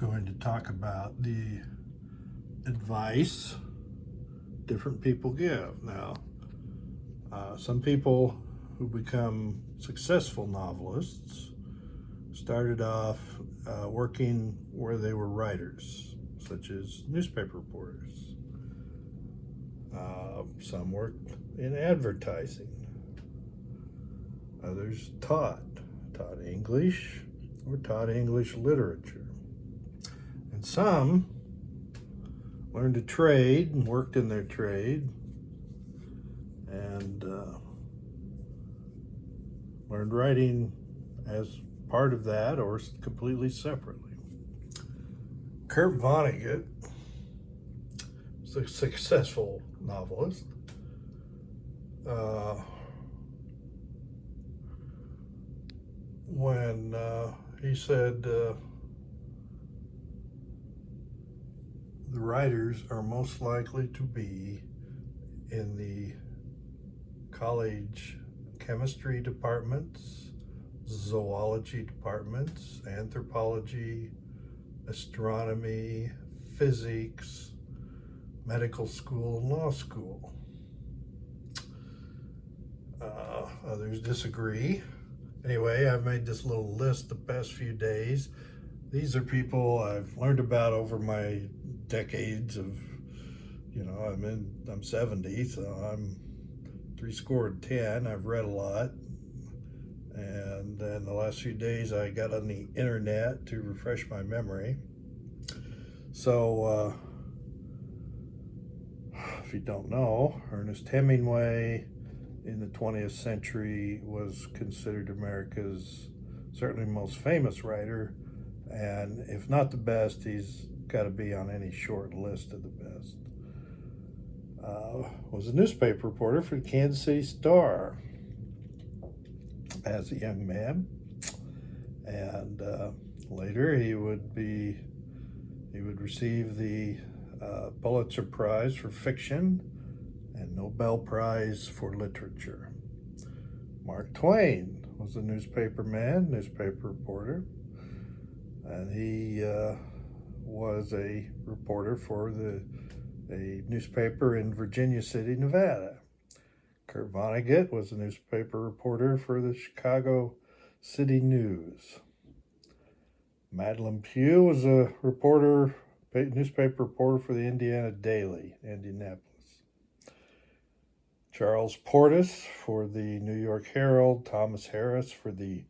going to talk about the advice different people give. Now, some people who become successful novelists started off working where they were writers, such as newspaper reporters. Some worked in advertising. Others taught English or taught English literature. And some learned a trade and worked in their trade and learned writing as part of that or completely separately. Kurt Vonnegut was a successful novelist. When he said the writers are most likely to be in the college chemistry departments, zoology departments, anthropology, astronomy, physics, medical school, and law school. Others disagree. Anyway, I've made this little list the past few days. These are people I've learned about over my decades of, I'm 70, so I'm 70. I've read a lot. And then the last few days I got on the internet to refresh my memory. So, if you don't know, Ernest Hemingway in the 20th century was considered America's certainly most famous writer, and if not the best, he's got to be on any short list of the best. Was a newspaper reporter for the Kansas City Star as a young man, and later he would receive the Pulitzer Prize for fiction and Nobel Prize for literature. Mark Twain was a newspaper reporter, and he was a reporter for a newspaper in Virginia City, Nevada. Kurt Vonnegut was a newspaper reporter for the Chicago City News. Madeline Pugh was a newspaper reporter for the Indiana Daily, Indianapolis. Charles Portis for the New York Herald, Thomas Harris for the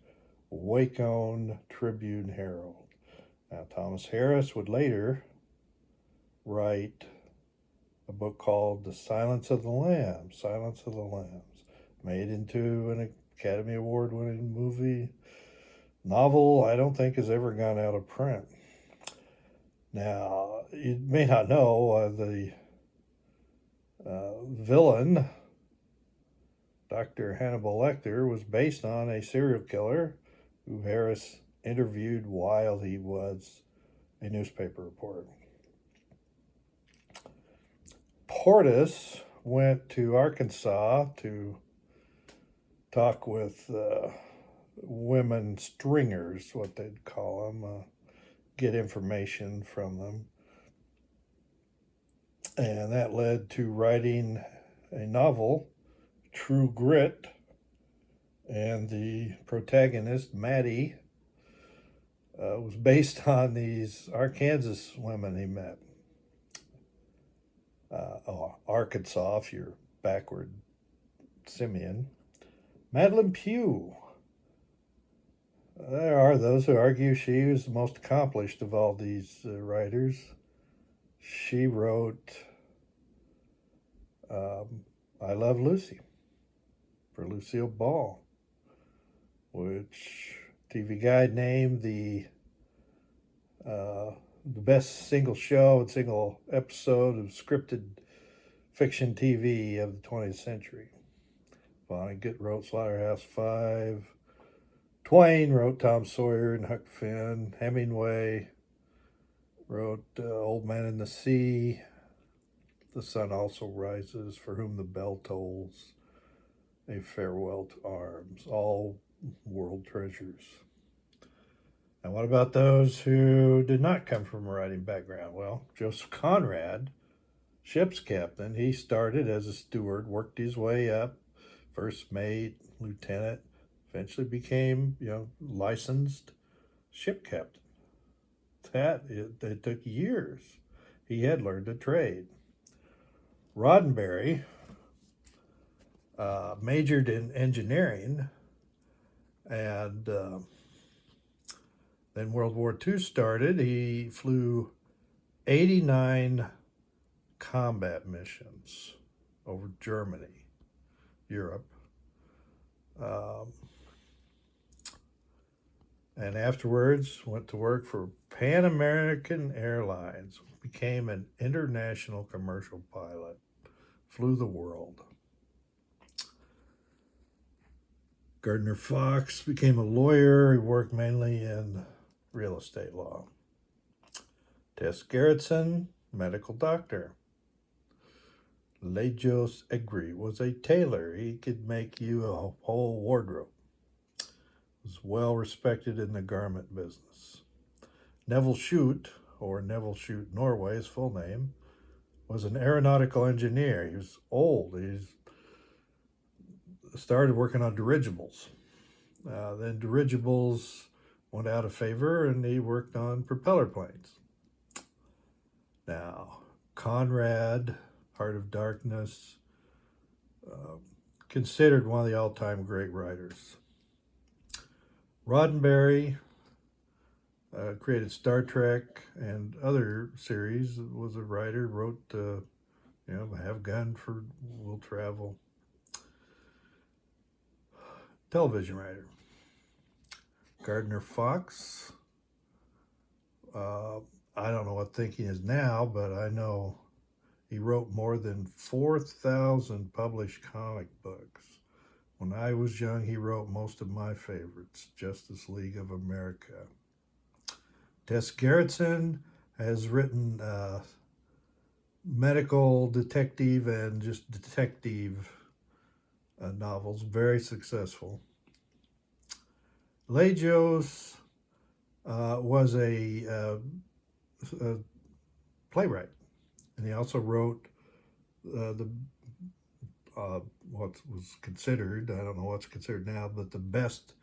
Waco Tribune Herald. Now, Thomas Harris would later write a book called The Silence of the Lambs, made into an Academy Award-winning movie. Novel I don't think has ever gone out of print. Now, you may not know the villain, Dr. Hannibal Lecter, was based on a serial killer who Harris interviewed while he was a newspaper reporter. Portis went to Arkansas to talk with women stringers, what they'd call them, get information from them. And that led to writing a novel, True Grit, and the protagonist, Maddie, was based on these Arkansas women he met. Arkansas, if you're backward simian. Madeline Pugh. There are those who argue she was the most accomplished of all these writers. She wrote I Love Lucy for Lucille Ball, which TV Guide named the best single show and single episode of scripted fiction TV of the 20th century. Vonnegut wrote Slaughterhouse-Five. Twain wrote Tom Sawyer and Huck Finn. Hemingway wrote Old Man in the Sea. The Sun Also Rises, For Whom the Bell Tolls, A Farewell to Arms, all world treasures. And what about those who did not come from a writing background? Well, Joseph Conrad, ship's captain, he started as a steward, worked his way up, first mate, lieutenant, eventually became, licensed ship captain. It took years. He had learned a trade. Roddenberry majored in engineering, and then World War II started. He flew 89 combat missions over Germany, Europe. And afterwards went to work for Pan American Airlines, became an international commercial pilot, flew the world. Gardner Fox became a lawyer. He worked mainly in real estate law. Gerritsen, medical doctor. Egri was a tailor. He could make you a whole wardrobe. Was well respected in the garment business. Neville Shute, or Neville Shute Norway, his full name, was an aeronautical engineer. He was old. He started working on dirigibles. Then dirigibles went out of favor, and he worked on propeller planes. Now, Conrad, Heart of Darkness, considered one of the all-time great writers. Roddenberry created Star Trek and other series, was a writer, wrote, Have Gun for Will Travel. Television writer. Gardner Fox. I don't know what thinking is now, but I know he wrote more than 4,000 published comic books. When I was young, he wrote most of my favorites, Justice League of America. Gerritsen has written medical detective and just detective novels, very successful. Lejos was a playwright, and he also wrote what was considered, I don't know what's considered now, but the best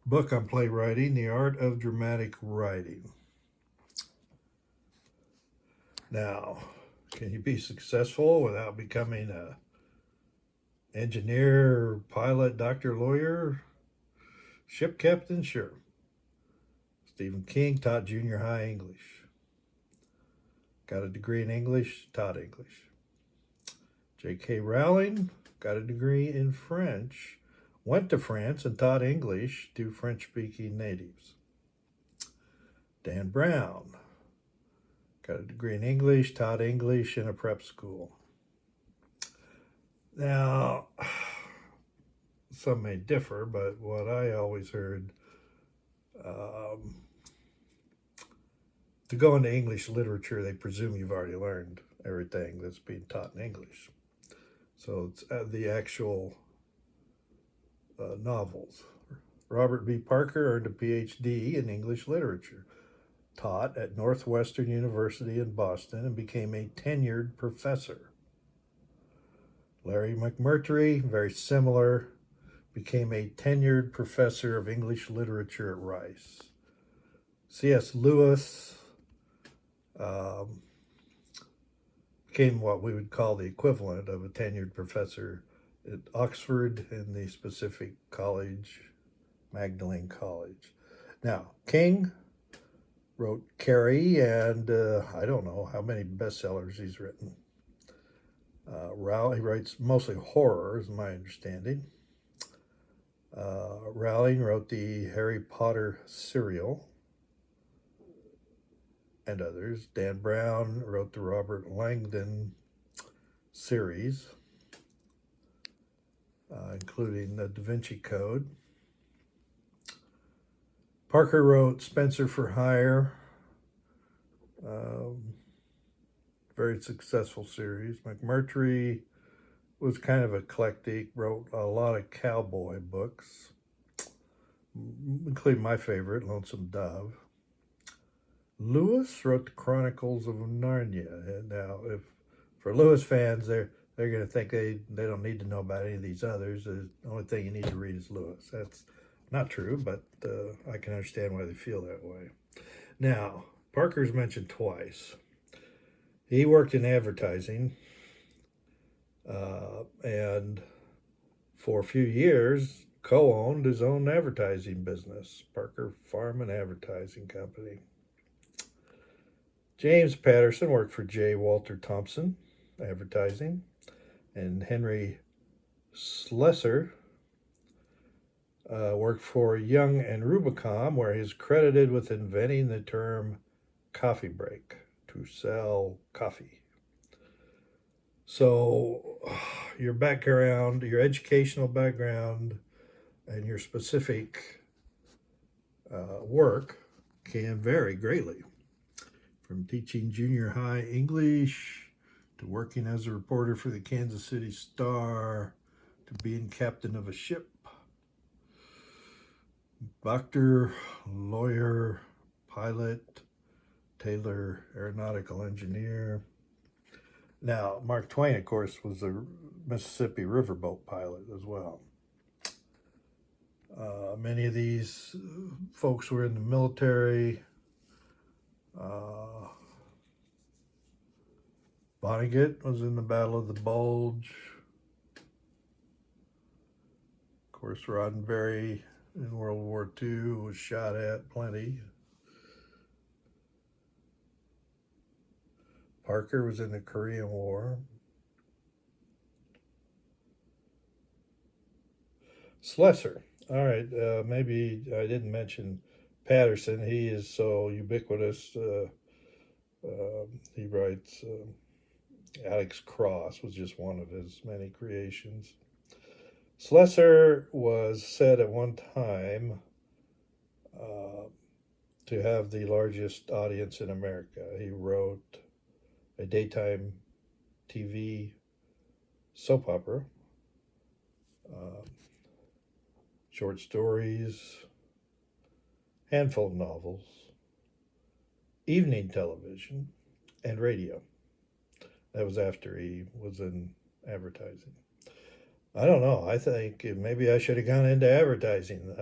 book on playwriting, The Art of Dramatic Writing. Now, can you be successful without becoming a engineer, pilot, doctor, lawyer, ship captain? Sure. Stephen King taught junior high English. Got a degree in English, taught English. J.K. Rowling got a degree in French, went to France and taught English to French-speaking natives. Dan Brown got a degree in English, taught English in a prep school. Now, some may differ, but what I always heard, to go into English literature, they presume you've already learned everything that's being taught in English. So it's the actual novels. Robert B. Parker earned a PhD in English literature, taught at Northwestern University in Boston, and became a tenured professor. Larry McMurtry, very similar, became a tenured professor of English literature at Rice. C.S. Lewis became what we would call the equivalent of a tenured professor at Oxford in the specific college, Magdalene College. Now, King wrote Carrie, and I don't know how many bestsellers he's written. Rowling, he writes mostly horror, is my understanding. Rowling wrote the Harry Potter serial and others. Dan Brown wrote the Robert Langdon series, including the Da Vinci Code. Parker wrote Spencer for Hire, very successful series. McMurtry was kind of eclectic, wrote a lot of cowboy books, including my favorite, Lonesome Dove. Lewis wrote the Chronicles of Narnia. And now, if for Lewis fans, they're going to think they don't need to know about any of these others. The only thing you need to read is Lewis. That's not true, but I can understand why they feel that way. Now, Parker's mentioned twice. He worked in advertising, and for a few years co-owned his own advertising business, Parker Farm and Advertising Company. James Patterson worked for J. Walter Thompson Advertising, and Henry Slesar worked for Young and Rubicon, where he's credited with inventing the term coffee break to sell coffee. So your background, your educational background, and your specific work can vary greatly. From teaching junior high English to working as a reporter for the Kansas City Star to being captain of a ship, doctor, lawyer, pilot, tailor, aeronautical engineer. Now, Mark Twain, of course, was a Mississippi riverboat pilot as well. Many of these folks were in the military. Vonnegut was in the Battle of the Bulge. Of course, Roddenberry in World War II was shot at plenty. Parker was in the Korean War. Slesar. All right, maybe I didn't mention Patterson. He is so ubiquitous. He writes, Alex Cross was just one of his many creations. Slesar was said at one time to have the largest audience in America. He wrote a daytime TV soap opera, short stories, handful of novels, evening television, and radio. That was after he was in advertising. I don't know. I think maybe I should have gone into advertising.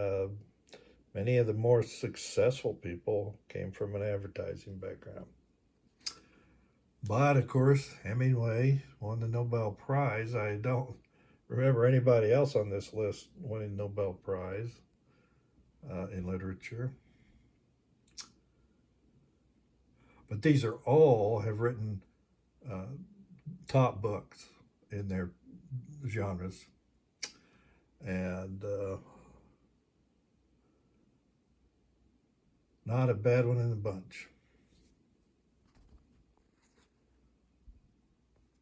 Many of the more successful people came from an advertising background. But, of course, Hemingway won the Nobel Prize. I don't remember anybody else on this list winning the Nobel Prize in literature. But these are all have written top books in their genres. And not a bad one in the bunch.